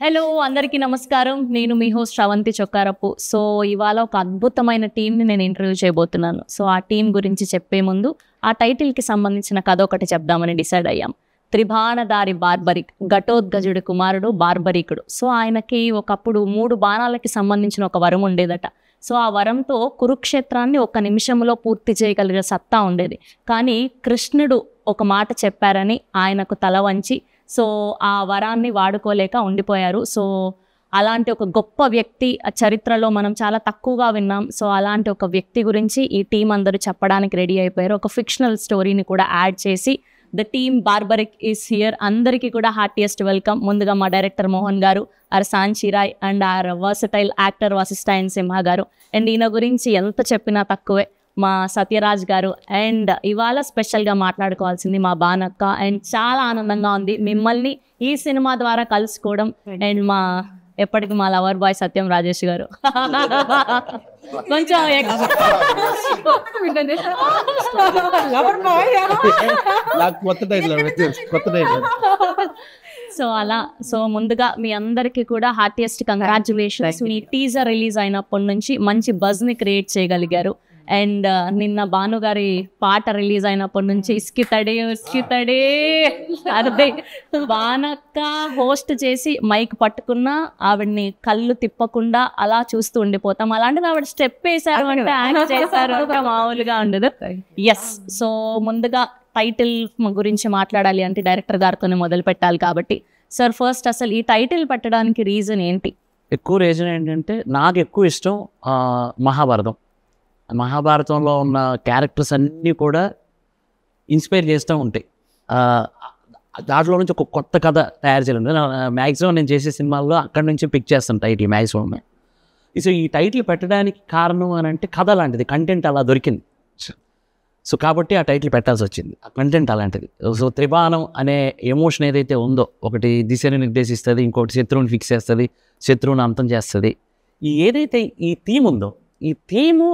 Hello అందరికీ నమస్కారం. నేను మీ హోస్ట్ శ్రవంతి చొక్కారపు. సో ఇవాళ ఒక అద్భుతమైన టీంని నేను ఇంటర్వ్యూ చేయబోతున్నాను. సో ఆ టీం గురించి చెప్పే ముందు ఆ టైటిల్కి సంబంధించిన కథ ఒకటి చెప్దామని డిసైడ్ అయ్యాం. త్రిబాణధారి బార్బరిక్, ఘటోద్గజుడి కుమారుడు బార్బరికుడు. సో ఆయనకి ఒకప్పుడు 3 బాణాలకి సంబంధించిన ఒక వరం ఉండేదట. సో ఆ వరంతో కురుక్షేత్రాన్ని 1 నిమిషంలో పూర్తి చేయగలిగే సత్తా ఉండేది. కానీ కృష్ణుడు ఒక మాట చెప్పారని ఆయనకు తల వంచి సో ఆ వరాన్ని వాడుకోలేక ఉండిపోయారు. సో అలాంటి ఒక గొప్ప వ్యక్తి చరిత్రలో మనం చాలా తక్కువగా విన్నాం. సో అలాంటి ఒక వ్యక్తి గురించి ఈ టీం అందరూ చెప్పడానికి రెడీ అయిపోయారు. ఒక ఫిక్షనల్ స్టోరీని కూడా యాడ్ చేసి the team Barbarik is here. అందరికీ కూడా హార్టియెస్ట్ వెల్కమ్. ముందుగా మా డైరెక్టర్ మోహన్ గారు, ఆర్ సాంచిరాయ్ and our versatile actor Vasishta N Simha గారు. అండ్ ఈయన గురించి ఎంత చెప్పినా తక్కువే మా సత్యరాజ్ గారు. అండ్ ఇవాళ స్పెషల్గా మాట్లాడుకోవాల్సింది మా బానక్క. అండ్ చాలా ఆనందంగా ఉంది మిమ్మల్ని ఈ సినిమా ద్వారా కలుసుకోవడం. అండ్ మా ఎప్పటికి మా లవర్ బాయ్ సత్యం రాజేష్ గారు కొంచెం సో అలా సో ముందుగా మీ అందరికీ కూడా హార్టియెస్ట్ కంగ్రాచులేషన్స్. మీ టీజర్ రిలీజ్ అయినప్పటి నుంచి మంచి బజ్ని క్రియేట్ చేయగలిగారు. అండ్ నిన్న భానుగారి పాట రిలీజ్ అయినప్పటి నుంచి ఇస్కితడే అదే బానక్క హోస్ట్ చేసి మైక్ పట్టుకున్నా ఆవిడ్ని కళ్ళు తిప్పకుండా అలా చూస్తూ ఉండిపోతాం. అలాంటిది ఆవిడ స్టెప్ వేశారు అంటే యాక్ట్ చేశారు అంటే మామూలుగా ఉండదు. ఎస్, సో ముందుగా టైటిల్ గురించి మాట్లాడాలి అంటే డైరెక్టర్ గారితోనే మొదలు పెట్టాలి కాబట్టి సార్ ఫస్ట్ అసలు ఈ టైటిల్ పెట్టడానికి రీజన్ ఏంటి? ఎక్కువ రీజన్ ఏంటంటే నాకు ఎక్కువ ఇష్టం మహాభారతంలో ఉన్న క్యారెక్టర్స్ అన్నీ కూడా ఇన్స్పైర్ చేస్తూ ఉంటాయి. దాంట్లో నుంచి ఒక కొత్త కథ తయారు చేయాలి. మ్యాక్సిమం నేను చేసే సినిమాల్లో అక్కడి నుంచి పిక్ చేస్తాను టైటిల్ మ్యాక్సిమం. సో ఈ టైటిల్ పెట్టడానికి కారణం అని అంటే కథ లాంటిది, కంటెంట్ అలా దొరికింది. సో కాబట్టి ఆ టైటిల్ పెట్టాల్సి వచ్చింది. ఆ కంటెంట్ అలాంటిది. సో త్రిబాణం అనే ఎమోషన్ ఏదైతే ఉందో, ఒకటి దిశని నిర్దేశిస్తుంది, ఇంకోటి శత్రువుని ఫిక్స్ చేస్తుంది, శత్రువుని అంతం చేస్తుంది. ఏదైతే ఈ థీమ్ ఉందో ఈ థీము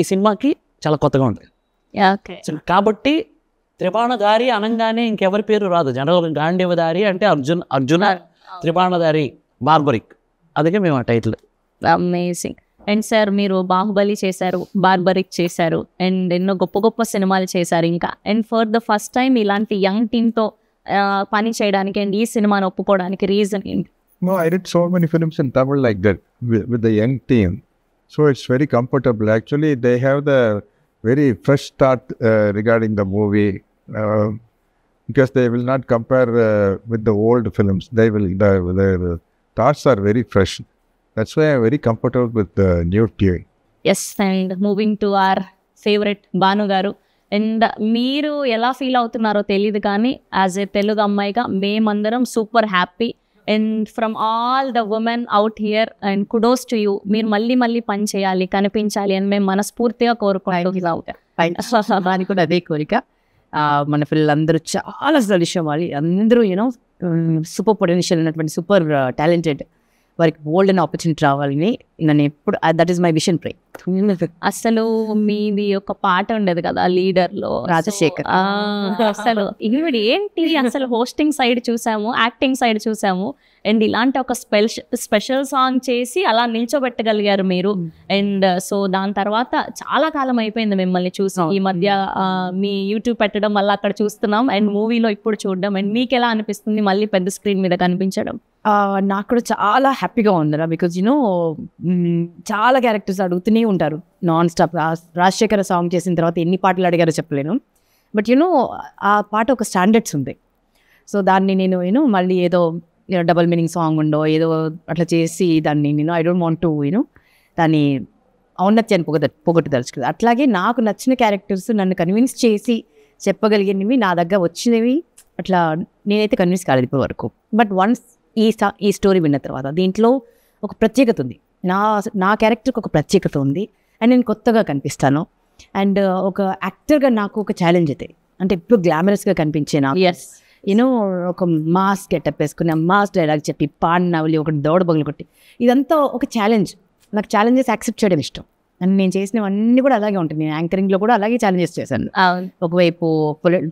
ఈ సినిమాకి చాలా కొత్తగా ఉంటుంది. కాబట్టి త్రిబాణధారి అనగానే ఇంకెవరి పేరు రాదు. జనరల్ గాంధీవధారి అంటే అర్జున త్రిబాణధారి బార్బరిక్, అందుకే మేము ఆ టైటిల్. అమేజింగ్. అండ్ సార్ మీరు బాహుబలి చేశారు, బార్బరిక్ చేశారు, అండ్ ఎన్నో గొప్ప గొప్ప సినిమాలు చేశారు ఇంకా. And for the first time ఇలాంటి యంగ్ టీమ్తో పని చేయడానికి అండ్ ఈ సినిమాని ఒప్పుకోవడానికి రీజన్ ఏంటి? No, I did so many films in Tamil like that with the young team. So it's very comfortable. Actually, they have the very fresh start regarding the movie because they will not compare with the old films. They will their thoughts are very fresh. That's why I'm very comfortable with the new team. Yes, and moving to our favorite Banu garu. And మీరు ఎలా feel అవుతున్నారో తెలియదు కానీ as a Telugu అమ్మాయిగా మేమందరం super happy. And from all the women out here and kudos to you. మీరు మళ్ళీ మళ్ళీ పని చేయాలి, కనిపించాలి అని మేము మనస్ఫూర్తిగా కోరుకుంటాం. దానికి కూడా అదే కోరిక. మన పిల్లలందరూ చాలా సలిషం వాళ్ళు అందరూ యూనో సూపర్ పొటెన్షియల్ ఉన్నటువంటి సూపర్ టాలెంటెడ్, వారికి బోల్డ్ అండ్ ఆపర్చునిటీ రావాలని నేను ఎప్పుడు దట్ ఈస్ మై విషన్ ప్రే. అసలు మీది ఒక పాట ఉండేది కదా లీడర్లో, రాజశేఖర్. అసలు ఈవిడ ఏంటి అసలు హోస్టింగ్ సైడ్ చూసాము, యాక్టింగ్ సైడ్ చూసాము, అండ్ ఇలాంటి ఒక స్పెషల్ సాంగ్ చేసి అలా నిల్చోబెట్టగలిగారు మీరు. అండ్ సో దాని తర్వాత చాలా కాలం అయిపోయింది మిమ్మల్ని చూసి. ఈ మధ్య మీ యూట్యూబ్ పెట్టడం వల్ల అక్కడ చూస్తున్నాం అండ్ మూవీలో ఇప్పుడు చూడడం. అండ్ మీకు ఎలా అనిపిస్తుంది మళ్ళీ పెద్ద స్క్రీన్ మీద కనిపించడం? నాకు కూడా చాలా హ్యాపీగా ఉందిరా. బికాజ్ యూనో చాలా క్యారెక్టర్స్ అడుగుతూనే ఉంటారు నాన్ స్టాప్. రాజశేఖర సాంగ్ చేసిన తర్వాత ఎన్ని పాటలు అడిగారో చెప్పలేను. బట్ యూనో ఆ పాట ఒక స్టాండర్డ్స్ ఉంది. సో దాన్ని నేను మళ్ళీ ఏదో డబల్ మీనింగ్ సాంగ్ ఉండో ఏదో అట్లా చేసి దాన్ని ఐ డోంట్ వాంట్ టు దాన్ని ఔన్నత్యాన్ని పొగట్టుదలుచుకుంది. అట్లాగే నాకు నచ్చిన క్యారెక్టర్స్ నన్ను కన్విన్స్ చేసి చెప్పగలిగినవి నా దగ్గర వచ్చినవి అట్లా నేనైతే కన్విన్స్ కాలేదు ఇప్పటి వరకు. బట్ వన్స్ ఈ స్టోరీ విన్న తర్వాత దీంట్లో ఒక ప్రత్యేకత ఉంది. నా క్యారెక్టర్కి ఒక ప్రత్యేకత ఉంది అండ్ నేను కొత్తగా కనిపిస్తాను. అండ్ ఒక యాక్టర్గా నాకు ఒక ఛాలెంజ్ అయితే అంటే ఇప్పుడు గ్లామరస్గా కనిపించే నాకు ఒక మాస్ గెటప్ వేసుకుని మాస్ డైలాగ్ చెప్పి పాడినవలి ఒకటి దౌడ బగులు కొట్టి ఇదంతా ఒక ఛాలెంజ్. నాకు ఛాలెంజెస్ యాక్సెప్ట్ చేయడం ఇష్టం. అండ్ నేను చేసినవన్నీ కూడా అలాగే ఉంటుంది. నేను యాంకరింగ్ లో కూడా అలాగే ఛాలెంజెస్ చేశాను. ఒకవైపు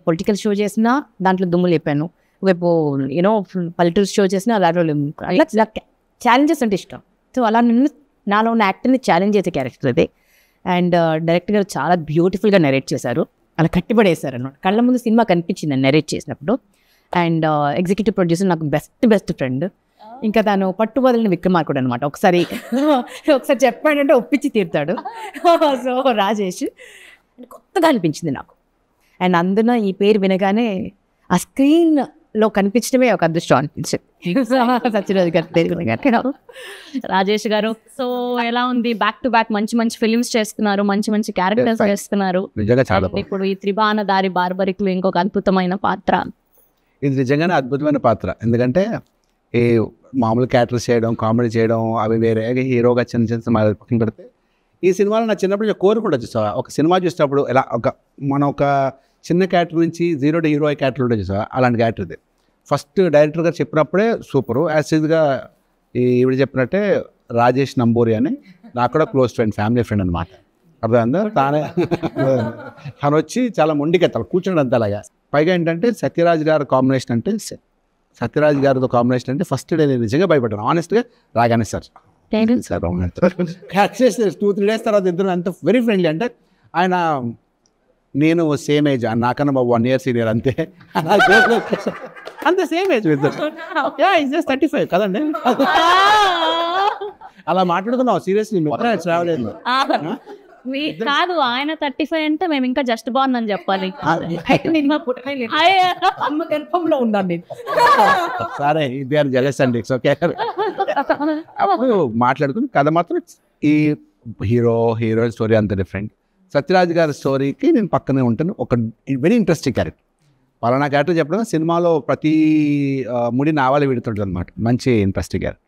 పొలిటికల్ షో చేసినా దాంట్లో దుమ్ము లేపాను, రేపు యూనో పల్లెటూరు షో చేసినా అలాంటి అలా ఛాలెంజెస్ అంటే ఇష్టం. సో అలా నాలో ఉన్న యాక్టర్ని ఛాలెంజ్ చేసే క్యారెక్టర్ అదే. అండ్ డైరెక్టర్ గారు చాలా బ్యూటిఫుల్గా నెరేట్ చేశారు, అలా కట్టిపడేశారు అన్నమాట. కళ్ళ ముందు సినిమా కనిపించింది నెరేట్ చేసినప్పుడు. అండ్ ఎగ్జిక్యూటివ్ ప్రొడ్యూసర్ నాకు బెస్ట్ ఫ్రెండ్, ఇంకా తను పట్టుబదలని విక్రమార్కుడు అనమాట. ఒకసారి చెప్పాడంటే ఒప్పించి తీరుతాడు. సో రాజేష్ కొత్తగా అనిపించింది నాకు. అండ్ అందున ఈ పేరు వినగానే ఆ స్క్రీన్లో కనిపించడమే ఒక అదృష్టం అనిపించింది. సత్యరాజ్ గారి పేరు వినగానే. రాజేష్ గారు, సో ఎలా ఉంది? బ్యాక్ టు బ్యాక్ మంచి మంచి ఫిలిమ్స్ చేస్తున్నారు, మంచి మంచి క్యారెక్టర్స్ చేస్తున్నారు. నిజంగా చాలా And ఇప్పుడు ఈ త్రిబాణ దారి బార్బరిక్లో ఇంకొక అద్భుతమైన పాత్ర. ఇది నిజంగానే అద్భుతమైన పాత్ర. ఎందుకంటే ఈ మామూలు క్యారెక్టర్స్ చేయడం, కామెడీ చేయడం అవి వేరే, హీరోగా చిన్న చిన్న సినిమాలు పక్కన పెడితే ఈ సినిమాలో నా చిన్నప్పుడు నేను కోరుకుంటా చూసావా, ఒక సినిమా చూసినప్పుడు ఎలా మనం ఒక చిన్న క్యారెక్టర్ నుంచి 0 to హీరో క్యారెక్టర్ ఉంటుంది చూసావా, అలాంటి క్యారెక్టర్ ఇది. ఫస్ట్ డైరెక్టర్ గారు చెప్పినప్పుడే సూపరు. యాసిడ్గా ఈవిడ చెప్పినట్టే రాజేష్ నంబూరి అని నాకు కూడా క్లోజ్ ఫ్రెండ్, ఫ్యామిలీ ఫ్రెండ్ అనమాట. అర్థమైందా? తను వచ్చి చాలా మొండికెత్తాలి, కూర్చోండి అంత అలాగా. పైగా ఏంటంటే సత్యరాజ్ గారి కాంబినేషన్ అంటే, సత్యరాజ్ గారితో కాంబినేషన్ అంటే ఫస్ట్ డే నేను నిజంగా భయపడ్డాను ఆనెస్ట్గా. రాగానే సార్ క్యాచ్ చేస్తే 2-3 days తర్వాత ఇద్దరు అంత వెరీ ఫ్రెండ్లీ. అంటే ఆయన నేను సేమ్ ఏజ్, నాకన్నా బాబు 1 year సీనియర్ అంతే, అంత సేమ్ ఏజ్ ఇద్దరు. 35 కదండి. అలా మాట్లాడుకున్నావు సీరియస్లీ. రావలేదు కాదు, ఆయన 35 అంటే మేము ఇంకా జస్ట్ బాగుంది అని చెప్పాలి. అమ్మ గర్భంలో ఉన్నాను నేను. సరే ఇది ఆర్ జెలస్ అండి, ఇట్స్ ఓకే. అప్పుడు మాట్లాడుకుని కథ మాత్రం ఈ హీరోయిన్ స్టోరీ అంత డిఫరెంట్. సత్యరాజ్ గారి స్టోరీకి నేను పక్కనే ఉంటాను. ఒక వెరీ ఇంట్రెస్టింగ్ క్యారెక్టర్, పలానా క్యారెక్టర్ చెప్పడం సినిమాలో ప్రతి ముడి నావాలే విడుతుంటుంది అనమాట. మంచి ఇంట్రెస్టింగ్ క్యారెక్టర్,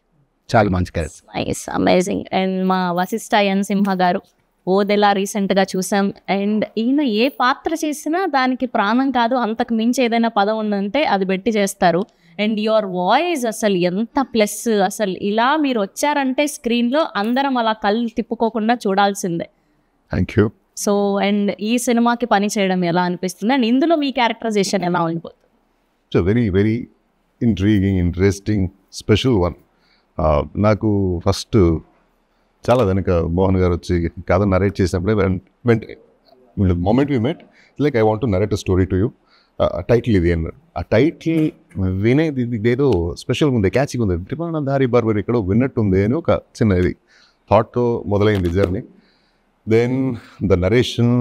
చాలా మంచి క్యారెక్టర్. Nice, amazing. అండ్ మా వశిష్ఠ ఎన్ సింహ గారు ఓదెలా రీసెంట్గా చూసాం. అండ్ ఈయన ఏ పాత్ర చేసినా దానికి ప్రాణం కాదు, అంతకు మించి ఏదైనా పదం ఉందంటే అది పెట్టి చేస్తారు. అండ్ యువర్ వాయిస్ అసలు ఎంత ప్లస్, అసలు ఇలా మీరు వచ్చారంటే స్క్రీన్లో అందరం అలా కళ్ళు తిప్పుకోకుండా చూడాల్సిందే. Thank you. సో అండ్ ఈ సినిమాకి పని చేయడం ఎలా అనిపిస్తుంది, అండ్ ఇందులో మీ క్యారెక్టరైజేషన్ ఎలా ఉండిపోతుంది? It's very very intriguing, interesting, special one. నాకు ఫస్ట్ చాలా వెనక మోహన్ గారు వచ్చి కథ నరేట్ చేసినప్పుడే moment we met like I want to narrate a story to you, title ఇది అన్నారు. ఆ టైటిల్ వినేది ఇదేదో స్పెషల్గా ఉంది, క్యాచింగ్ ఉంది, త్రిబాణ దారి బార్బరి ఎక్కడో విన్నట్టుంది అని ఒక చిన్న ఇది థాట్తో మొదలైంది journey. Then the narration,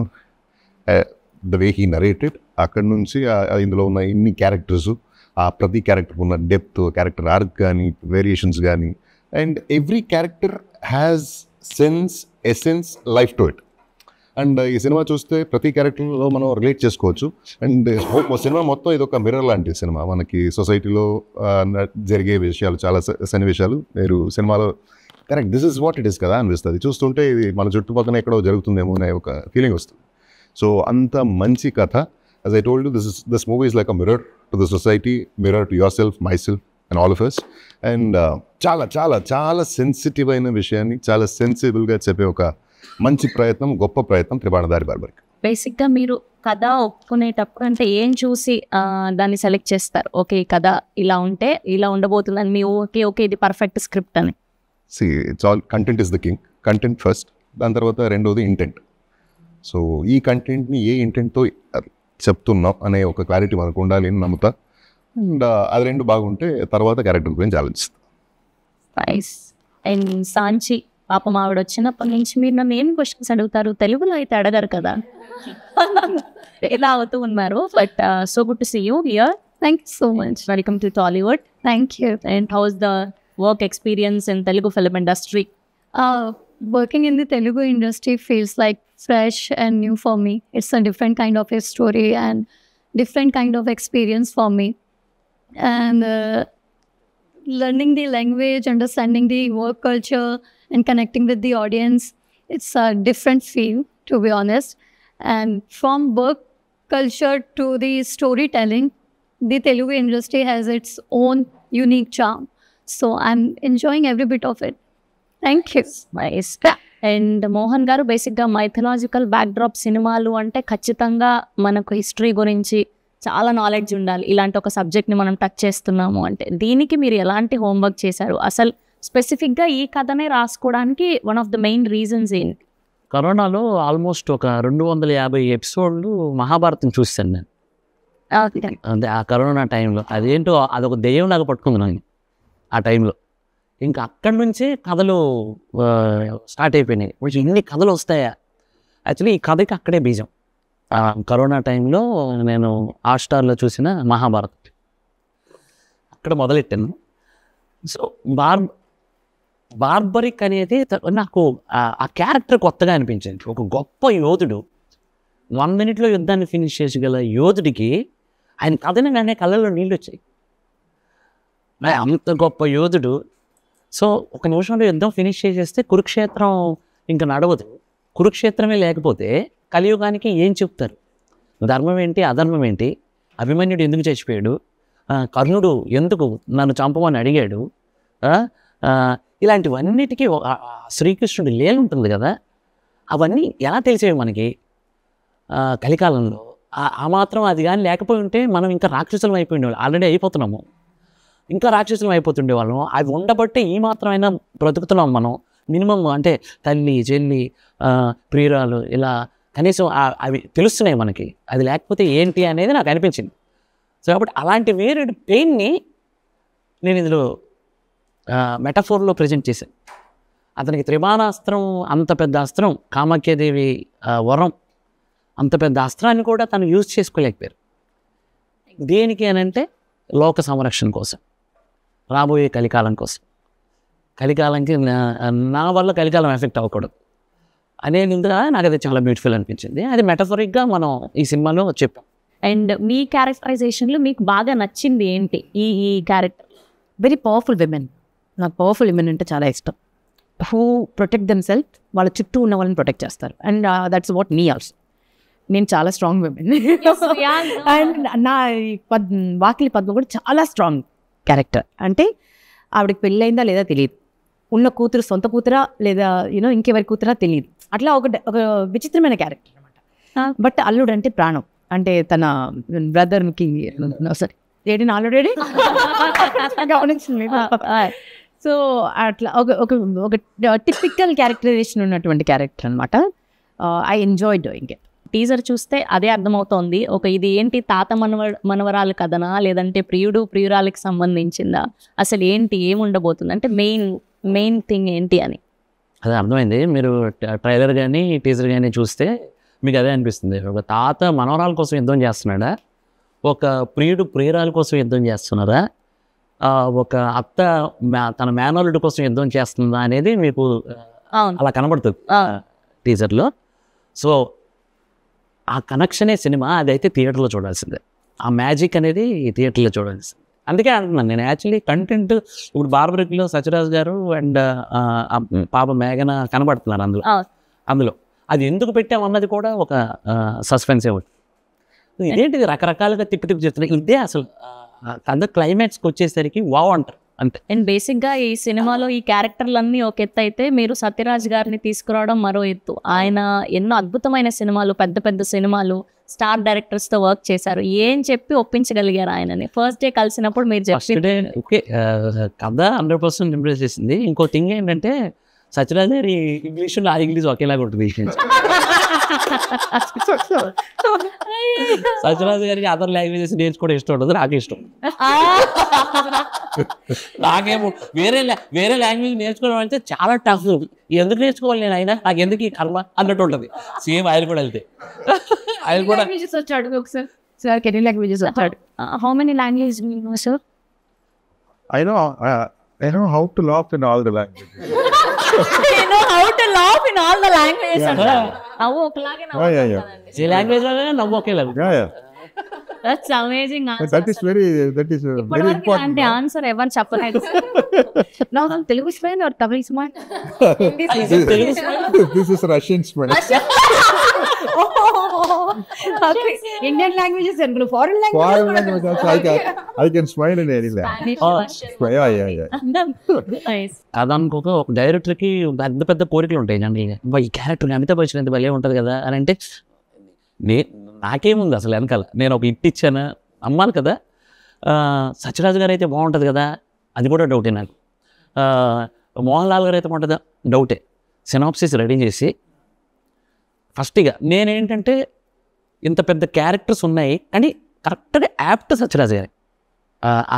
the way he narrated, అక్కడి నుంచి ఇందులో ఉన్న ఇన్ని క్యారెక్టర్స్, ఆ ప్రతి క్యారెక్టర్ ఉన్న డెప్త్, క్యారెక్టర్ ఆర్క్ కానీ, వేరియేషన్స్ కానీ, and every character has sense, essence, life to it. And ఈ సినిమా చూస్తే ప్రతి క్యారెక్టర్లో మనం రిలేట్ చేసుకోవచ్చు. అండ్ సినిమా మొత్తం ఇది ఒక మిర్రర్ లాంటి సినిమా. మనకి సొసైటీలో జరిగే విషయాలు, చాలా సన్నివేశాలు మీరు సినిమాలో correct this is what it is కదా అనిపిస్తుంది. చూస్తుంటే ఇది మన చుట్టుపక్కల ఎక్కడో జరుగుతుందేమో అనే ఒక ఫీలింగ్ వస్తుంది. సో అంత మంచి కథ. As I told you, this movie is like a mirror to the society, mirror to your self, my self and all of us. And చాలా చాలా చాలా సెన్సిటివ్ అయిన విషయాన్ని చాలా సెన్సిబుల్గా చెప్పే ఒక మంచి ప్రయత్నం, గొప్ప ప్రయత్నం త్రిబాణ దారి బార్బరికి. బేసిక్గా మీరు కథ ఒప్పుకునేటప్పుడు అంటే ఏం చూసి దాన్ని సెలెక్ట్ చేస్తారు? ఓకే, ఈ కథ ఇలా ఉంటే ఇలా ఉండబోతుందని మీ ఓకే ఇది పర్ఫెక్ట్ స్క్రిప్ట్ అని. See, it's all content is the king. Content first. దాని తర్వాత రెండోది ఇంటెంట్. సో ఈ కంటెంట్ని ఏ ఇంటెంట్తో చెప్తున్నాం అనే ఒక క్లారిటీ మనకు ఉండాలి అని నమ్ముతా. అండ్ అది రెండు బాగుంటే తర్వాత క్యారెక్టర్ గురించి ఆలోచిస్తాం. నైస్. అండ్ సాంచి పాపం ఆవిడ వచ్చినప్పటి నుంచి మీరు నన్ను ఏం క్వశ్చన్స్ అడుగుతారు, తెలుగులో అయితే అడగారు కదా, ఎలా అవుతూ ఉన్నారు. But so good to see you here. Thank you so much. Welcome to Tollywood. Thank you. And how's the work experience in Telugu film industry? Working in the Telugu industry feels like fresh and new for me. It's a different kind of a story and different kind of experience for me. And learning the language, understanding the work culture and connecting with the audience, it's a different feel, to be honest. And from work culture to the storytelling, the Telugu industry has its own unique charm. So I'm enjoying every bit of it. Thank you. Nice. And Mohan గారు, బేసిక్గా mythological backdrop సినిమాలు అంటే ఖచ్చితంగా మనకు history గురించి చాలా knowledge ఉండాలి, ఇలాంటి ఒక సబ్జెక్ట్ని మనం టచ్ చేస్తున్నాము అంటే. దీనికి మీరు ఎలాంటి హోంవర్క్ చేశారు? అసలు స్పెసిఫిక్గా ఈ కథనే రాసుకోవడానికి one of the main reasons ఏంటి? కరోనాలో ఆల్మోస్ట్ ఒక 250 ఎపిసోడ్లు మహాభారతం చూస్తాను నేను. అంటే ఆ కరోనా టైంలో అదేంటో అదొక దెయ్యం లాగా పట్టుకుంది నాకు ఆ టైంలో. ఇంకా అక్కడి నుంచే కథలు స్టార్ట్ అయిపోయినాయి. ఇన్ని కథలు వస్తాయా? యాక్చువల్లీ ఈ కథకి అక్కడే బీజం. కరోనా టైంలో నేను హాట్‌స్టార్‌లో చూసిన మహాభారతం అక్కడ మొదలెట్టాను. సో బార్బరిక్ అనేది నాకు ఆ క్యారెక్టర్ కొత్తగా అనిపించింది. ఒక గొప్ప యోధుడు 1 మినిట్లో యుద్ధాన్ని ఫినిష్ చేసగల యోధుడికి ఆయన కథని నానే కళ్ళల్లో నీళ్ళు వచ్చాయి. అంత గొప్ప యోధుడు. సో ఒక నిమిషంలో యుద్ధం ఫినిష్ చేసేస్తే కురుక్షేత్రం ఇంకా నడవదు. కురుక్షేత్రమే లేకపోతే కలియుగానికి ఏం చెప్తారు? ధర్మం ఏంటి, అధర్మం ఏంటి, అభిమన్యుడు ఎందుకు చచ్చిపోయాడు, కర్ణుడు ఎందుకు నన్ను చంపమని అడిగాడు, ఇలాంటివన్నిటికీ శ్రీకృష్ణుడి లీల ఉంటుంది కదా, అవన్నీ ఎలా తెలిసేవి మనకి కలికాలంలో? ఆ మాత్రం అది కానీ లేకపోయి ఉంటే మనం ఇంకా రాక్షసులం అయిపోయిండేవాళ్ళం. ఆల్రెడీ అయిపోతున్నాము, ఇంకా రాక్షసులం అయిపోతుండేవాళ్ళం. అవి ఉండబట్టే ఈ మాత్రమైనా బ్రతుకుతున్నాం మనం. మినిమం అంటే తల్లి, చెల్లి, ప్రియురాలు, ఇలా కనీసం అవి తెలుస్తున్నాయి మనకి. అది లేకపోతే ఏంటి అనేది నాకు అనిపించింది. సో కాబట్టి అలాంటి వేరే పెయిన్ని నేను ఇందులో మెటఫోర్లో ప్రజెంట్ చేశాను. అతనికి త్రిబాణాస్త్రం, అంత పెద్ద అస్త్రం, కామాఖ్యాదేవి వరం, అంత పెద్ద అస్త్రాన్ని కూడా తను యూజ్ చేసుకోలేకపోయారు. దేనికి అని అంటే లోక సంరక్షణ కోసం, రాబోయే కలికాలం కోసం. కలికాలంకి నా వల్ల కలికాలం ఎఫెక్ట్ అవ్వకూడదు అనేది నాకు అది చాలా బ్యూటిఫుల్ అనిపించింది. అది మెటఫరిక్గా మనం ఈ సినిమాలో చెప్పాం. అండ్ మీ క్యారెక్టరైజేషన్లో మీకు బాగా నచ్చింది ఏంటి ఈ క్యారెక్టర్? Very powerful women. నాకు పవర్ఫుల్ విమెన్ అంటే చాలా ఇష్టం. హూ ప్రొటెక్ట్ దెమ్ సెల్ఫ్, వాళ్ళ చుట్టూ ఉన్న వాళ్ళని ప్రొటెక్ట్ చేస్తారు. And that's what me also. నేను చాలా స్ట్రాంగ్ విమెన్. అండ్ నా వాకిలి పద్మ కూడా చాలా స్ట్రాంగ్ క్యారెక్టర్. అంటే ఆవిడకి పెళ్ళయిందా లేదా తెలియదు, ఉన్న కూతురు సొంత కూతురా లేదా ఇంకెవరి కూతురా తెలియదు. అట్లా ఒక విచిత్రమైన క్యారెక్టర్ అనమాట. బట్ అల్లుడు అంటే ప్రాణం. అంటే తన బ్రదర్కి సరే ఏడి ఆల్రెడీ గమనించింది. సో అట్లా ఒక టిపికల్ క్యారెక్టరైజేషన్ ఉన్నటువంటి క్యారెక్టర్ అనమాట. I enjoy doing it. Teaser చూస్తే అదే అర్థమవుతోంది. ఇది ఏంటి, తాత మనవరాలు కథనా లేదంటే ప్రియుడు ప్రియురాలకి సంబంధించిందా, అసలు ఏంటి, ఏముండబోతుంది అంటే మెయిన్ థింగ్ ఏంటి అని అదే అర్థమైంది. మీరు ట్రైలర్ కానీ టీజర్ కానీ చూస్తే మీకు అదే అనిపిస్తుంది. ఒక తాత మనవరాల కోసం యుద్ధం చేస్తున్నాడా, ఒక ప్రియుడు ప్రియురాల కోసం యుద్ధం చేస్తున్నారా, ఒక అత్త తన మేనల్లుడి కోసం యుద్ధం చేస్తుందా అనేది మీకు అలా కనబడుతుంది టీజర్లో. సో ఆ కనెక్షనే సినిమా. అదైతే థియేటర్లో చూడాల్సిందే. ఆ మ్యాజిక్ అనేది థియేటర్లో చూడాల్సిందే. అందుకే అంటున్నాను నేను. యాక్చువల్లీ కంటెంట్ ఇప్పుడు బార్బరిక్లో సత్యరాజ్ గారు అండ్ పాప మేఘన కనబడుతున్నారు అందులో. అది ఎందుకు పెట్టామన్నది కూడా ఒక సస్పెన్సే ఒకటి. ఇదేంటిది రకరకాలుగా తిప్పి చెప్తున్నాయి. ఇదే అసలు కథ క్లైమాక్స్కి వచ్చేసరికి వావ్ అంటారు అంతే. అండ్ బేసిక్గా ఈ సినిమాలో ఈ క్యారెక్టర్లన్నీ ఒక ఎత్తు అయితే, మీరు సత్యరాజ్ గారిని తీసుకురావడం మరో ఎత్తు. ఆయన ఎన్నో అద్భుతమైన సినిమాలు, పెద్ద పెద్ద సినిమాలు, స్టార్ డైరెక్టర్స్తో వర్క్ చేశారు. ఏం చెప్పి ఒప్పించగలిగారు ఆయనని? ఫస్ట్ డే కలిసినప్పుడు మీరు చెప్పి ఓకే కథ 100% ఇంప్రెస్ చేసింది. ఇంకో థింగ్ ఏంటంటే సత్యరాజ్ గారి ఇంగ్లీష్ నా ఇంగ్లీష్ ఒకేలాగా ఉంటుంది. సత్యరాజ్ గారికి అదర్ లాంగ్వేజెస్ నేర్చుకోవడం ఇష్టం ఉండదు, నాకు ఇష్టం. నాకేమో వేరే లాంగ్వేజ్ నేర్చుకోవడం అంటే చాలా టఫ్. ఎందుకు నేర్చుకోవాలి నేను, అయినా నాకు ఎందుకు ఈ కర్మ అన్నట్టు ఉంటుంది. సేమ్ ఆయన కూడా వెళ్తే ఆయన కూడా వచ్చాడు ఒకసారి. సార్ ఎన్ని లాంగ్వేజెస్ వచ్చాడు? How many language sir? I know how to laugh in all the languages. You know how to laugh in all the languages. అవు ఒకలాగే ఏ లాంగ్వేజ్ నవ్వు ఒకేలాగా. Yeah. That's amazing answer. That is very important. అంటే answer ఎవరు చెప్పలేదు. నాకు Telugu smile are Tamil smile? This is Russian smile. Indian languages అనుకున్నా, foreign Foreign language also I can smile in any language. Yeah. Nice. అదనుకోక ఒక డైరెక్టర్కి పెద్ద పెద్ద కోరికలు ఉంటాయి జనరల్గా. ఈ క్యారెక్టర్ అమితాబ్ బచ్చన్ ఎంత భలే ఉంటుంది కదా అని అంటే నాకేముంది అసలు వెనకాల, నేను ఒక ఇట్ ఇచ్చాను అమ్మాలి కదా. సత్యరాజు గారు అయితే బాగుంటుంది కదా, అది కూడా డౌటే నాకు. మోహన్ లాల్ గారు అయితే బాగుంటుందా, డౌటే. సినాప్సిస్ రెడీ చేసి ఫస్ట్గా నేనేంటంటే ఇంత పెద్ద క్యారెక్టర్స్ ఉన్నాయి కానీ కరెక్ట్గా యాప్ట్ సత్యరాజు గారి,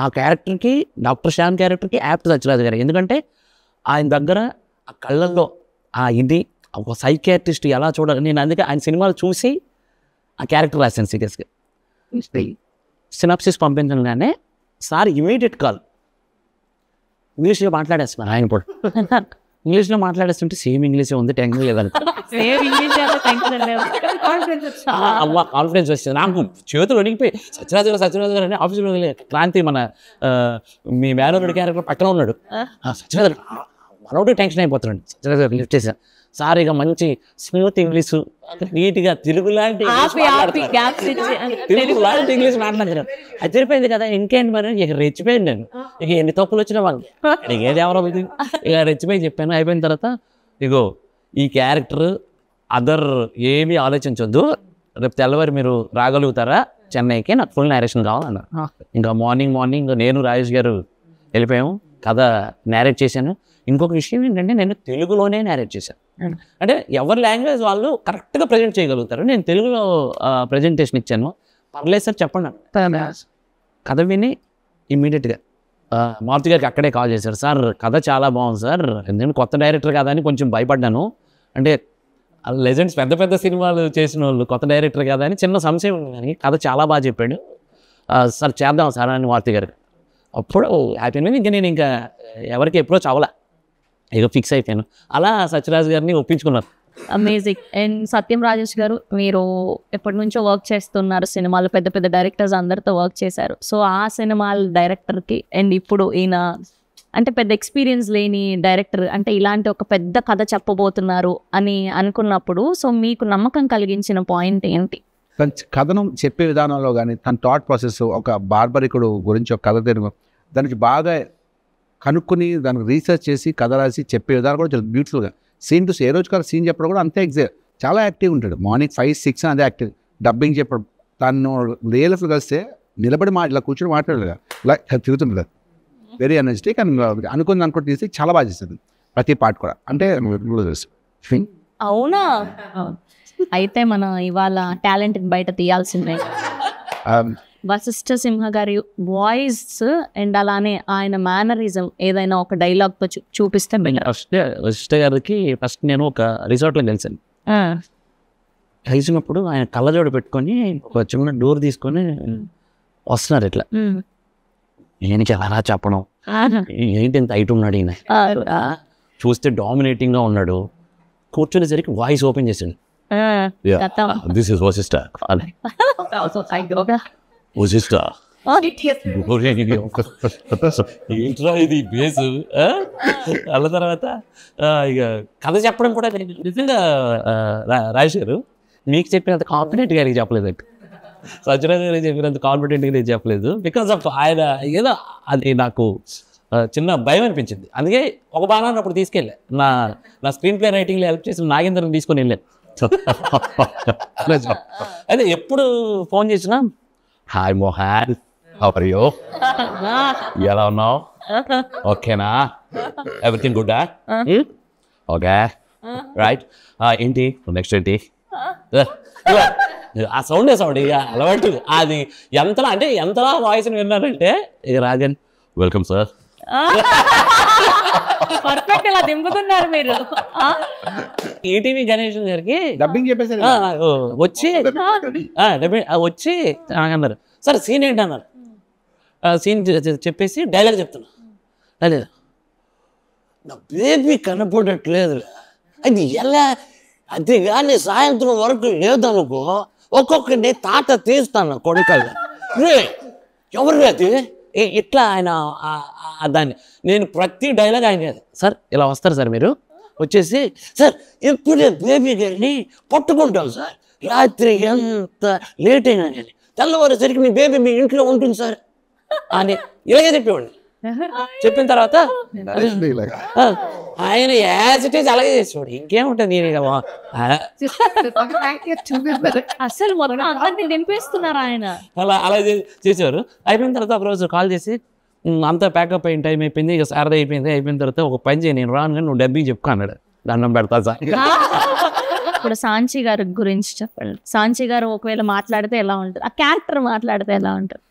ఆ క్యారెక్టర్కి డాక్టర్ శ్యామ్ క్యారెక్టర్కి యాప్ట్ సత్యరాజు గారు. ఎందుకంటే ఆయన దగ్గర ఆ కళ్ళల్లో ఇది ఒక సైకియాట్రిస్ట్ ఎలా చూడాలి, నేను అందుకే ఆయన సినిమాలు చూసి ఆ క్యారెక్టర్ రాశాను సీరియస్గా. సినాప్సిస్ పంపించగానే సార్ ఇమీడియట్ కాల్, ఇంగ్లీష్లో మాట్లాడేస్తున్నారు ఆయన కూడా. ఇంగ్లీష్లో మాట్లాడేస్తుంటే సేమ్ ఇంగ్లీషే ఉంది, టెన్షన్ లేదని అమ్మ కాన్ఫిడెన్స్ వచ్చింది నాకు. చేతులు వణికిపోయి సత్యరాజు గారు అని ఆఫీస్లో క్రాంతి మన మీ మేనరుడి క్యారెక్టర్ పక్కన ఉన్నాడు. సత్యరాజు గారు మనోడు టెన్షన్ అయిపోతున్నాడు. సత్యరాజు గారు లిఫ్ట్ చేశాను, సార్ ఇక మంచి స్మూత్ ఇంగ్లీషు నీట్గా తెలుగు లాంటి ఇంగ్లీష్ మాట్లాడుతున్నాను. అది సరిపోయింది కదా, ఇంకేంటి మరి. ఇక రెచ్చిపోయింది నేను, ఇక ఎన్ని తప్పులు వచ్చినా వాళ్ళు ఇక ఏది ఎవరో ఇక రెచ్చిపోయి చెప్పాను. అయిపోయిన తర్వాత ఇగో ఈ క్యారెక్టర్ అదర్ ఏమీ ఆలోచించొద్దు, రేపు తెల్లవారు మీరు రాగలుగుతారా చెన్నైకి, నాకు ఫుల్ నేరేషన్ కావాలన్నారు. ఇంకా మార్నింగ్ నేను రాజేష్ గారు వెళ్ళిపోయాము, కథ నేరేట్ చేశాను. ఇంకొక విషయం ఏంటంటే నేను తెలుగులోనే నేరేట్ చేశాను. అంటే ఎవరి లాంగ్వేజ్ వాళ్ళు కరెక్ట్గా ప్రజెంట్ చేయగలుగుతారు. నేను తెలుగులో ప్రజెంటేషన్ ఇచ్చాను. పర్లేదు సార్ చెప్పండి. కథ విని ఇమ్మీడియట్గా మారుతి గారికి అక్కడే కాల్ చేశారు, సార్ కథ చాలా బాగుంది సార్, ఎందుకంటే కొత్త డైరెక్టర్ కదా అని కొంచెం భయపడ్డాను. అంటే లెజెండ్స్ పెద్ద పెద్ద సినిమాలు చేసిన వాళ్ళు కొత్త డైరెక్టర్ కదా అని చిన్న సంశయం ఉంది, కానీ కథ చాలా బాగా చెప్పాడు సార్, చేద్దాం సార్ అని మారుతి గారు. అప్పుడు హ్యాపీ అయింది. ఇంకా నేను ఇంకా ఎవరికి అప్రోచ్ అవ్వాల, ఇక ఫిక్స్ అయిపోయాను. అలా సత్యరాజు గారిని ఒప్పించుకున్నారు. అమేజింగ్. అండ్ సత్యం రాజేష్ గారు, మీరు ఎప్పటి నుంచో వర్క్ చేస్తున్నారు సినిమాలు, పెద్ద పెద్ద డైరెక్టర్స్ అందరితో వర్క్ చేశారు. సో ఆ సినిమాల డైరెక్టర్కి అండ్ ఇప్పుడు ఈయన అంటే పెద్ద ఎక్స్పీరియన్స్ లేని డైరెక్టర్, అంటే ఇలాంటి ఒక పెద్ద కథ చెప్పబోతున్నారు అని అనుకున్నప్పుడు సో మీకు నమ్మకం కలిగించిన పాయింట్ ఏంటి? తన కథను చెప్పే విధానంలో కానీ తన థాట్ ప్రాసెస్, ఒక బార్బరికుడు గురించి ఒక కథ తెలుగు దానికి బాగా కనుక్కొని దానికి రీసెర్చ్ చేసి కథ రాసి చెప్పే విధానం కూడా చాలా బ్యూటిఫుల్గా. సీన్ టు ఏ రోజు కాదు సీన్ చెప్పడం కూడా అంతే చాలా యాక్టివ్ ఉంటాడు. మార్నింగ్ 5-6 అదే యాక్టివ్. డబ్బింగ్ చెప్పడం, తను రియల్ లైఫ్లో కలిస్తే నిలబడి ఇలా కూర్చొని మాట్లాడలేదు, ఇలా తిరుగుతుంది. వెరీ ఎనర్జెటిక్ అండ్ అనుకుని తీసి చాలా బాగా చేస్తుంది ప్రతి పార్ట్ కూడా. అంటే అవునా? అయితే మనం ఇవాళ టాలెంట్ బయట తీయాల్సిందే. వశిష్ఠ సింహ గారి వాయిస్ అండ్ అలానే ఆయన మేనరిజం ఏదైనా ఒక డైలాగ్తో చూపిస్తే వశిష్ఠ గారికి ఫస్ట్ నేను ఒక రిసార్ట్లో కలిసాను. కలిసినప్పుడు ఆయన కళ్ళజోడు పెట్టుకొని ఒక చిన్న డోర్ తీసుకొని వస్తున్నారు. ఇట్లా నేను ఎలా చెప్పడం, ఏంటి ఎంత హైట్ ఉన్నాడు ఈయన, చూస్తే డామినేటింగ్గా ఉన్నాడు. కూర్చునేసరికి వాయిస్ ఓపెన్ చేసాడు, దిస్ ఇస్ వశిష్ఠ. వశిష్ఠ ఏంట్రా ఇది బేసు. అన్న తర్వాత ఇక కథ చెప్పడం కూడా నిజంగా రాజేష్ గారు మీకు చెప్పినంత కాన్ఫిడెంట్గా ఆయనకి చెప్పలేదు, సత్యరాజు గారికి చెప్పినంత కాన్ఫిడెంట్గా నేను చెప్పలేదు. బికాస్ ఆఫ్ ఆయన ఏదో అది నాకు చిన్న భయం అనిపించింది. అందుకే ఒక బాగా అప్పుడు తీసుకెళ్ళా, నా స్క్రీన్ ప్లే రైటింగ్లో హెల్ప్ చేసిన నాగేంద్రని తీసుకొని వెళ్ళాను. అదే ఎప్పుడు ఫోన్ చేసినా hi Mohan, how are you, ఎలా ఉన్నావు, ఓకేనా, ఎవ్రీథింగ్ గుడ్డా, ఓకే రైట్, ఏంటి నెక్స్ట్ ఏంటి, ఆ సౌండ్ ఇక అలవాటు. అది ఎంతలా అంటే ఎంతలా వాయిస్ని విన్నారంటే ఇక రాజన్ వెల్కమ్ సార్, పర్ఫెక్ట్ ఇలా దింపుతున్నారు మీరు. ఈటీవీ గణేష్ గారికి డబ్బింగ్ చెప్పేసి వచ్చి అన్నారు, సార్ సీన్ ఏంటి అన్నారు. సీన్ చెప్పేసి డైలాగ్ చెప్తున్నా, అదే నా బేబీ కనపడట్లేదు, అది ఎలా, అది కానీ సాయంత్రం వరకు లేదనుకో ఒక్కొక్కటి తాట తీస్తాను కొడుకల్లా, ఎవరు అది ఇట్లా ఆయన దాన్ని నేను ప్రతి డైలాగ్ ఆయన సార్ ఇలా వస్తారు సార్, మీరు వచ్చేసి సార్ ఎప్పుడే బేబీ గారిని పట్టుకుంటాం సార్, రాత్రి ఎంత లేట్ అయినా కానీ తెల్లవారేసరికి మీ బేబీ మీ ఇంట్లో ఉంటుంది సార్ అని ఇలాగే చెప్పేవాడిని. చెప్పిన తర్వాత like, ఆయన యాజ్ ఇట్ ఈజ్ అలాగే చేసేవాడు. ఇంకేముంటుంది నేను ఇక అసలు మొత్తం అందరిని దింపేస్తున్నారు ఆయన. అలా చేసేవారు. అయిపోయిన తర్వాత ఒక రోజు కాల్ చేసి అంతా ప్యాకప్ అయిన టైం అయిపోయింది, ఇక సారదా అయిపోయిన తర్వాత ఒక పని చేయి, నేను రాను కానీ నువ్వు డబ్బింగ్ చెప్పుకో అన్నాడు. దండం పెడతా సార్. ఇప్పుడు సాంచి గారి గురించి చెప్పండి. సాంచి గారు ఒకవేళ మాట్లాడితే ఎలా ఉంటుంది, ఆ క్యారెక్టర్ మాట్లాడితే ఎలా ఉంటుంది?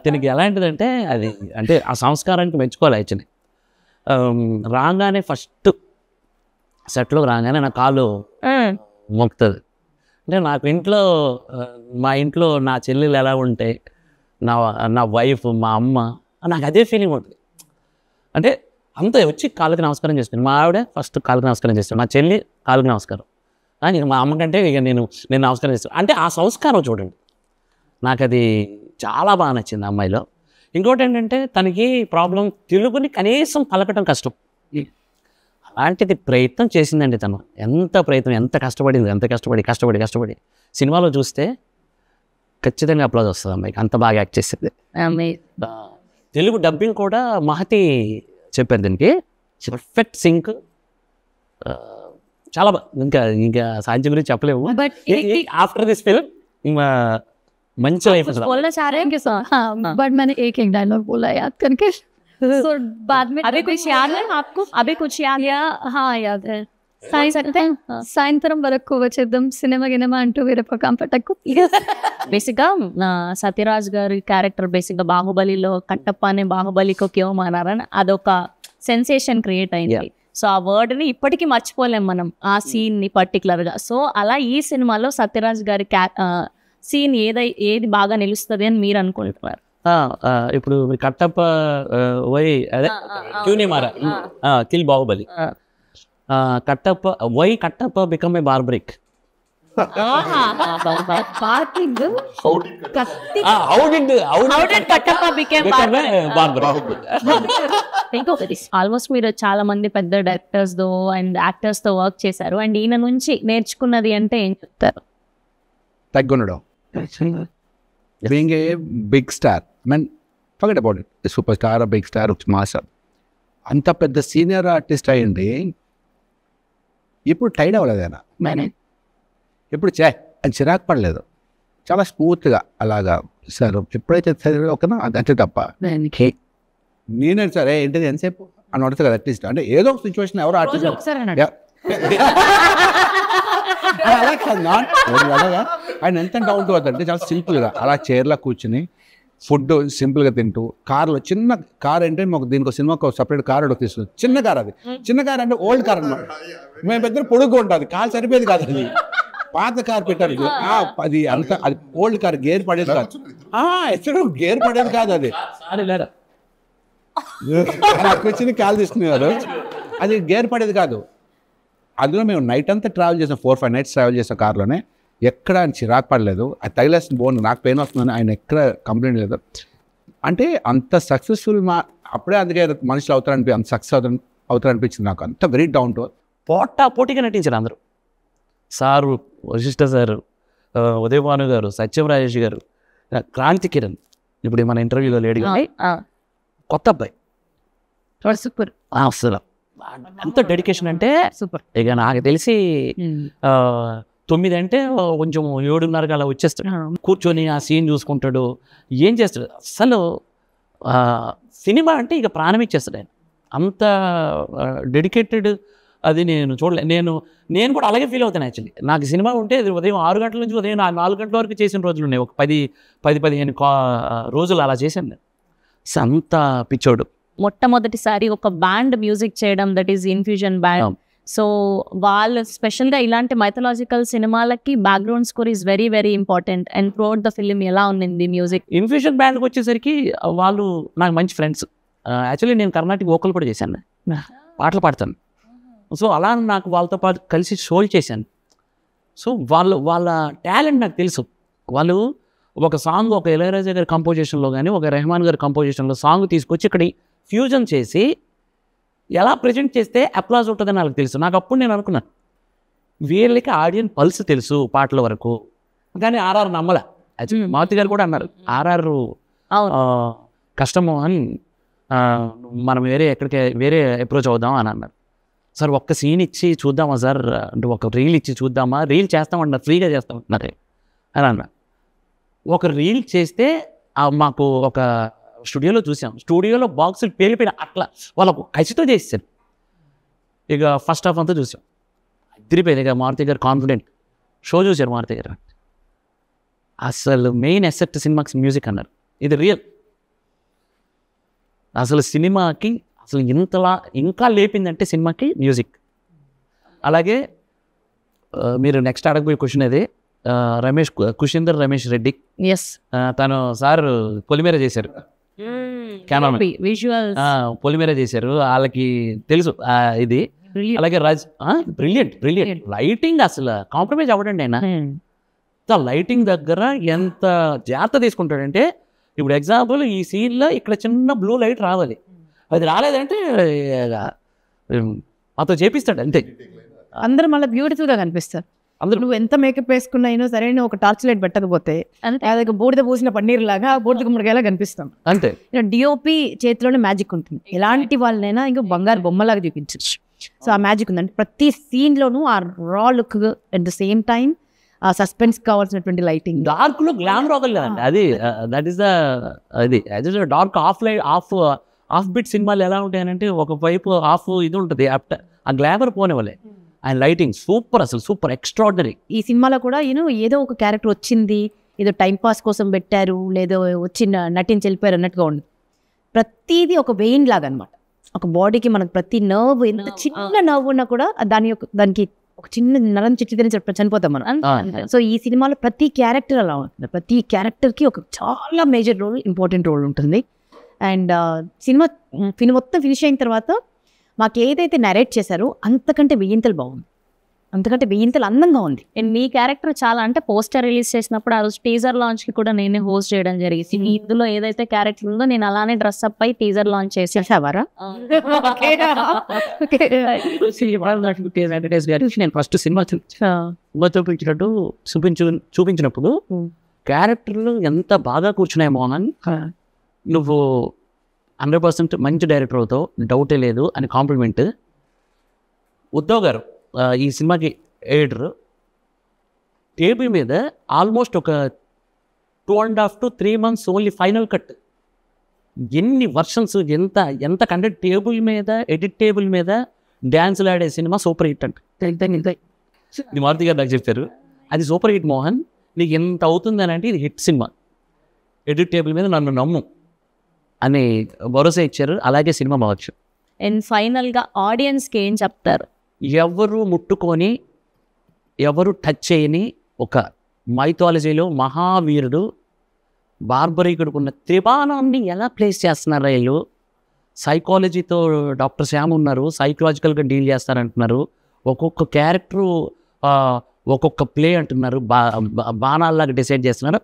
దీనికి ఎలాంటిదంటే అది అంటే ఆ సంస్కారానికి మెచ్చుకోవాలి. యాక్చువల్లీ రాగానే ఫస్ట్ సెట్లో రాగానే నా కాలు మొక్కుతుంది. అంటే నాకు ఇంట్లో మా ఇంట్లో నా చెల్లెలు ఎలా ఉంటే, నా వైఫ్, మా అమ్మ, నాకు అదే ఫీలింగ్ ఉంటుంది. అంటే అంత వచ్చి కాళ్ళకి నమస్కారం చేస్తాను. మా ఆవిడ ఫస్ట్ కాళ్ళకి నమస్కారం చేస్తాను, మా చెల్లి కాళ్ళకి నమస్కారం, ఇక మా అమ్మకంటే ఇక నేను నమస్కారం చేస్తాను. అంటే ఆ సంస్కారం చూడండి, నాకు అది చాలా బాగా నచ్చింది అమ్మాయిలో. ఇంకోటి ఏంటంటే తనకి ప్రాబ్లం తెలుగుని కనీసం పలకటం కష్టం. అలాంటిది ప్రయత్నం చేసిందండి తను. ఎంత కష్టపడింది, ఎంత కష్టపడి సినిమాలో చూస్తే ఖచ్చితంగా అప్లాజ్ వస్తుంది అమ్మాయికి, అంత బాగా యాక్ట్ చేసింది. తెలుగు డబ్బింగ్ కూడా మహతి చెప్పారు దీనికి, పర్ఫెక్ట్ సింక్, చాలా ఇంకా సాధ్యం గురించి చెప్పలేము. ఆఫ్టర్ దిస్ ఫిల్మ్ మంచి లైఫ్. बट मैंने एक डायलॉग बोला याद करके, so बाद में अभी कुछ याद है आपको? अभी कुछ याद? हाँ याद है. సాయంత్రం వరకు వచ్చేద్దాం సినిమా గినిమా అంటూ వేరే కంపటకు. బేసిక్గా సత్యరాజ్ గారి క్యారెక్టర్ బేసిక్గా బాహుబలిలో కట్టప్ప అనే బాహుబలికో క్యో మానారని అదొక సెన్సేషన్ క్రియేట్ అయింది. సో ఆ వర్డ్ని ఇప్పటికీ మర్చిపోలేం మనం, ఆ సీన్ని పర్టికులర్గా. సో అలా ఈ సినిమాలో సత్యరాజ్ గారి సీన్ ఏది బాగా నిలుస్తుంది అని మీరు అనుకుంటున్నారు? ఇప్పుడు కట్టప్ప వై అదే క్యూనే మారా kill Baahubali, Kattappa become a Barbarik. Almost మీరు చాలా మంది పెద్ద డైరెక్టర్స్ తో అండ్ యాక్టర్స్ తో వర్క్ చేశారు, అండ్ ఈయన నుంచి నేర్చుకున్నది అంటే ఏం చెప్తారు? తగ్గుండడం, being a big star, I mean forget about it, super star, big star, master, అంత పెద్ద సీనియర్ ఆర్టిస్ట్ అయ్యండి. ఇప్పుడు టైడ్ అవ్వలేదు ఆయన, ఇప్పుడు అని చిరాకు పడలేదు, చాలా స్మూత్గా అలాగా సార్ ఎప్పుడైతే ఒకనా అంతే తప్ప నేనే సరే ఏంటిది ఎంతసేపు అని అడుగుతుంది కదా అట్లీస్ట్. అంటే ఏదో ఒక సిచ్యువేషన్ ఎవరు ఆర్టిస్ట్ అలా కాదు, ఆయన ఎంత డౌన్ టు అర్త్ అంటే చాలా సింపుల్గా అలా చైర్లో కూర్చుని ఫుడ్ సింపుల్గా తింటూ, కార్లో చిన్న కార్ అంటే మాకు దీనికి సినిమాకు సపరేట్ కార్ ఒకటి తీసుకుంది, చిన్న కార్, అది చిన్న కార్ అంటే ఓల్డ్ కార్ అన్నమాట. మేము పెద్ద పొడుగు ఉంటుంది, కార్ సరిపోయేది కాదు, అది పాత కార్ పెట్టారు, అది అంత అది ఓల్డ్ కార్, గేర్ పడేది కాదు, ఎక్కడ గేర్ పడేది కాదు, అది వచ్చింది కాల్ తీసుకునేవారు, అది గేర్ పడేది కాదు. అందులో మేము నైట్ అంతా ట్రావెల్ చేసాం, 4-5 nights ట్రావెల్ చేసాం కార్లోనే, ఎక్కడ చిరాకు పడలేదు. అది తగిలేసిన బోన్ నాకు పెయిన్ వస్తుందని ఆయన ఎక్కడ కంప్లైంట్ లేదు. అంటే అంత సక్సెస్ఫుల్ అప్పుడే అందుకే మనుషులు అవుతారనిపి అంత సక్సెస్ అవుతారనిపించింది నాకు. అంత వెరీ డౌన్ టు పోటీగా నటించారు అందరూ. సారు, వశిష్ఠ సారు, ఉదయ్ భాను గారు, సత్యం రాజేష్ గారు, క్రాంతి కిరణ్ ఇప్పుడు మన ఇంటర్వ్యూలో లేడీగా కొత్త అబ్బాయి, సూపర్. అసలు ఎంత డెడికేషన్ అంటే సూపర్. ఇక నాకు తెలిసి 9 అంటే కొంచెం 7:30 అలా వచ్చేస్తాడు, కూర్చొని ఆ సీన్ చూసుకుంటాడు, ఏం చేస్తాడు. అసలు సినిమా అంటే ఇక ప్రాణం ఇచ్చేస్తాడు ఆయన, అంత డెడికేటెడ్. అది నేను చూడలేదు, నేను కూడా అలాగే ఫీల్ అవుతాను. యాక్చువల్లీ నాకు సినిమా ఉంటే ఉదయం 6 గంటల నుంచి ఉదయం 4 గంటల వరకు చేసిన రోజులు ఉన్నాయి, ఒక 10-15 రోజులు అలా చేశాను నేను. అంత పిచ్చోడు. మొట్టమొదటిసారి ఒక బ్యాండ్ మ్యూజిక్ చేయడం, that is infusion band. So వాళ్ళు స్పెషల్గా ఇలాంటి మైథలాజికల్ సినిమాలకి background score is very very important. And throughout the film ఎలా ఉంది మ్యూజిక్? ఇన్ఫ్యూజన్ బ్యాండ్కి వచ్చేసరికి వాళ్ళు నాకు మంచి ఫ్రెండ్స్. యాక్చువల్లీ నేను కర్ణాటక వోకల్ కూడా చేశాను, పాటలు పాడతాను. సో అలా నాకు వాళ్ళతో పాటు కలిసి షోలు చేశాను. సో వాళ్ళ టాలెంట్ నాకు తెలుసు. వాళ్ళు ఒక సాంగ్, ఒక ఇళయరాజా గారి కంపోజిషన్లో కానీ ఒక రెహమాన్ గారి కంపోజిషన్లో సాంగ్ తీసుకొచ్చి ఇక్కడ ఫ్యూజన్ చేసి ఎలా ప్రజెంట్ చేస్తే అప్లాజ్ ఉంటుందని నాకు తెలుసు. నాకు అప్పుడు నేను అనుకున్నాను, వీళ్ళకి ఆడియన్స్ పల్స్ తెలుసు పాటల వరకు, కానీ ఆర్ఆర్ నమ్మలే. మారుతి గారు కూడా అన్నారు ఆర్ఆర్ కష్టము అని, మనం వేరే అప్రోచ్ అవుదాం అని అన్నారు. సార్ ఒక్క సీన్ ఇచ్చి చూద్దామా సార్ అంటే, ఒక రీల్ ఇచ్చి చూద్దామా, రీల్ చేస్తామన్నారు, ఫ్రీగా చేస్తామన్నారు అని అన్నారు. ఒక రీల్ చేస్తే మాకు ఒక స్టూడియోలో చూసాం, స్టూడియోలో బాక్సులు పేలిపోయిన అట్లా వాళ్ళకు కసితో చేస్తారు. ఇక ఫస్ట్ హాఫ్ అంతా చూసాం, అదిరిపోయింది. ఇక మారుతి గారు కాన్ఫిడెంట్ షో చూశారు. మారుతి గారు అసలు మెయిన్ ఎసెట్ సినిమాకి మ్యూజిక్ అన్నారు. ఇది రియల్, అసలు సినిమాకి అసలు ఇంతలా ఇంకా లేపిందంటే సినిమాకి మ్యూజిక్. అలాగే మీరు నెక్స్ట్ అడగబోయే క్వశ్చన్ అది కుషేందర్ రమేష్ రెడ్డి. తను సార్ పొలిమేర చేశారు, పొలిమేర చేశారు, వాళ్ళకి తెలుసు ఇది. అలాగే బ్రిలియంట్ లైటింగ్, అసలు కాంప్రమైజ్ అవ్వడండి ఆయన. లైటింగ్ దగ్గర ఎంత జాగ్రత్త తీసుకుంటాడంటే, ఇప్పుడు ఎగ్జాంపుల్ ఈ సీన్లో ఇక్కడ చిన్న బ్లూ లైట్ రావాలి, అది రాలేదంటే అతను చేపిస్తాడు అంతే. అందరూ మళ్ళీ బ్యూటిఫుల్గా కనిపిస్తారు. అందరూ నువ్వు ఎంత మేకప్ వేసుకున్నాయినో సరే, ఒక టార్చ్ లైట్ పెట్టకపోతే అదే బూడిద పూసిన పన్నీర్ లాగా బూడిద గుమ్మడికాయలా కనిపిస్తాం అంతే. డిఓపి చేతిలోనే మ్యాజిక్ ఉంటుంది. ఎలాంటి వాళ్ళనైనా ఇంకా బంగారు బొమ్మలాగా చూపించచ్చు. సో ఆ మ్యాజిక్ ఉందంటే ప్రతి సీన్లోనూ ఆ రా look, at the same time ఆ సస్పెన్స్ కావాల్సినటువంటి లైటింగ్. డార్క్ లో గ్లామర్ రాగలదండి అది. That is the dark of bit సినిమాలు ఎలా ఉంటాయనంటే, ఒక వైపు ఆఫ్ ఇది ఉంటుంది, ఆ గ్లామర్ పోనివ్వలే. అండ్ లైటింగ్ సూపర్, అసలు సూపర్ ఎక్స్ట్రాడినరీ. ఈ సినిమాలో కూడా ఏదో ఒక క్యారెక్టర్ వచ్చింది, ఏదో టైంపాస్ కోసం పెట్టారు, లేదో వచ్చిన నటించి వెళ్ళిపోయారు అన్నట్టుగా ఉంది. ప్రతిదీ ఒక వెయిన్ లాగా అనమాట. ఒక బాడీకి మనకు ప్రతి నర్వ్, ఎంత చిన్న నర్వ్ ఉన్నా కూడా దానికి ఒక చిన్న నరం చిట్టి తిని చనిపోతాం మనం. సో ఈ సినిమాలో ప్రతి క్యారెక్టర్ అలా ఉంటుంది. ప్రతి క్యారెక్టర్కి ఒక చాలా మేజర్ రోల్, ఇంపార్టెంట్ రోల్ ఉంటుంది. అండ్ సినిమా మొత్తం ఫినిష్ అయిన తర్వాత మాకు ఏదైతే నరేట్ చేశారో అంతకంటే వెయ్యింతలు బాగుంది, అంతకంటే వెయ్యింతలు అందంగా ఉంది. అండ్ మీ క్యారెక్టర్ చాలా, అంటే పోస్టర్ రిలీజ్ చేసినప్పుడు ఆ రోజు టీజర్ లాంచ్ కి కూడా నేనే హోస్ట్ చేయడం జరిగింది. ఇందులో ఏదైతే క్యారెక్టర్ ఉందో నేను అలానే డ్రెస్ అప్ అయి టీజర్ లాంచ్ చేసేవారా? నేను ఫస్ట్ సినిమా చూపించినట్టు చూపించినప్పుడు క్యారెక్టర్లు ఎంత బాగా కూర్చున్నాయి మోహన్, నువ్వు 100% మంచి డైరెక్టర్ అవుతావు, డౌటే లేదు అని కాంప్లిమెంట్. ఉద్ధవ్ గారు ఈ సినిమాకి ఎడిటర్, టేబుల్ మీద ఆల్మోస్ట్ ఒక 2.5 to 3 months only final cut. ఎన్ని వర్షన్స్, ఎంత కంటెంట్ టేబుల్ మీద, ఎడిట్ టేబుల్ మీద డ్యాన్సులు ఆడే సినిమా సూపర్ హిట్ అంటే. ఇది మారుతి గారు నాకు చెప్పారు, అది సూపర్ హిట్ మోహన్, నీకు ఎంత అవుతుంది అని అంటే ఇది హిట్ సినిమా, ఎడిట్ టేబుల్ మీద నన్ను నమ్ము అని భరోసా ఇచ్చారు. అలాగే సినిమా బావచ్చు. అండ్ ఫైనల్గా ఆడియన్స్కి ఏం చెప్తారు? ఎవరు ముట్టుకొని ఎవరు టచ్ చేయని ఒక మైథాలజీలో మహావీరుడు బార్బరీకుడికి ఉన్న త్రిబాణాన్ని ఎలా ప్లేస్ చేస్తున్నారు వీళ్ళు. సైకాలజీతో డాక్టర్ శ్యామ్ ఉన్నారు, సైకలాజికల్గా డీల్ చేస్తారంటున్నారు. ఒక్కొక్క క్యారెక్టరు ఒక్కొక్క ప్లే అంటున్నారు, బాణాల్లాగా డిసైడ్ చేస్తున్నారు.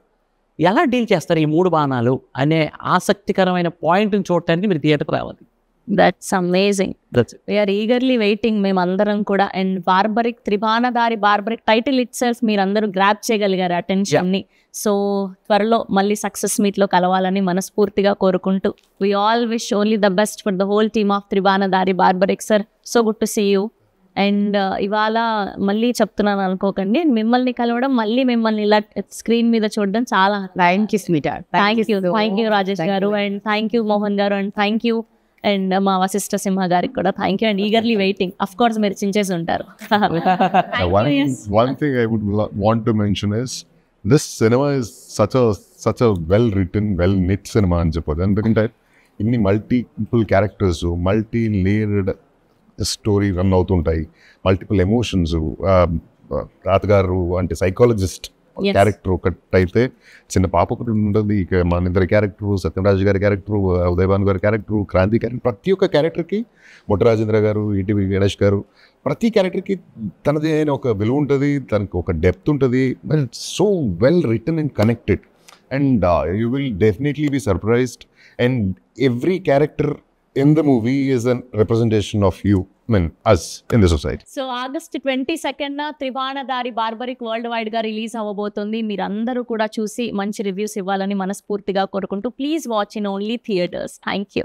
ఎలా డీల్ చేస్తారు ఈ 3 బాణాలు అనే ఆసక్తికరమైన పాయింట్ని చూడటానికి మీరు థియేటర్కి రావాలి. That's amazing. We are eagerly waiting మేమందరం కూడా. And Barbarik, Tribanadhari Barbarik title itself మీరందరూ గ్రాప్ చేయగలిగారు అటెన్షన్ని. సో త్వరలో మళ్ళీ సక్సెస్ మీట్లో కలవాలని మనస్ఫూర్తిగా కోరుకుంటూ, we all wish only the best for the whole team of Tribanadhari Barbarik sir. So good to see you. And ఇవాళ మళ్ళీ చెప్తున్నాను అనుకోకండి, మిమ్మల్ని కలవడం, మళ్ళీ మిమ్మల్ని ఇలా స్క్రీన్ మీద చూడడం చాలా థ్యాంక్ యూ రాజేష్ గారు, అండ్ థ్యాంక్ యూ మోహన్ గారు, అండ్ థ్యాంక్ యూ అండ్ మా వశిష్ఠ సింహ గారికి కూడా thank you. And eagerly waiting, of course మీరు చించేసి ఉంటారు. One thing I would want to mention is this cinema is such a well written, well knit cinema అని చెప్పొచ్చు. ఎందుకంటే ఇన్ని multiple characters, multi layered story run అవుతుంటాయి, multiple emotions. తాతగారు అంటే psychologist character ఒకటైతే, చిన్న పాప ఒకటి ఉంటుంది, ఇక మన ఇద్దరి క్యారెక్టరు, సత్యరాజు గారి క్యారెక్టరు, ఉదయభాను గారి క్యారెక్టరు, క్రాంతి క్యారెక్టర్, ప్రతి ఒక్క క్యారెక్టర్కి, మొట్టరాజేంద్ర గారు, ఈటీవీ గణేష్ గారు, ప్రతి క్యారెక్టర్కి తనది అయిన ఒక విలువ ఉంటుంది, తనకు ఒక డెప్త్ ఉంటుంది. So well written and connected, and you will definitely be surprised. And every character in the movie is a representation of you. us in the society. So August 22న త్రిబాణధారి బార్బరిక్ వరల్డ్ వైడ్ గా release అవ్వబోతుంది. మీరందరూ కూడా చూసి మంచి reviews ఇవ్వాలని మనస్ఫూర్తిగా కోరుకుంటూ please watch in only theatres. Thank you.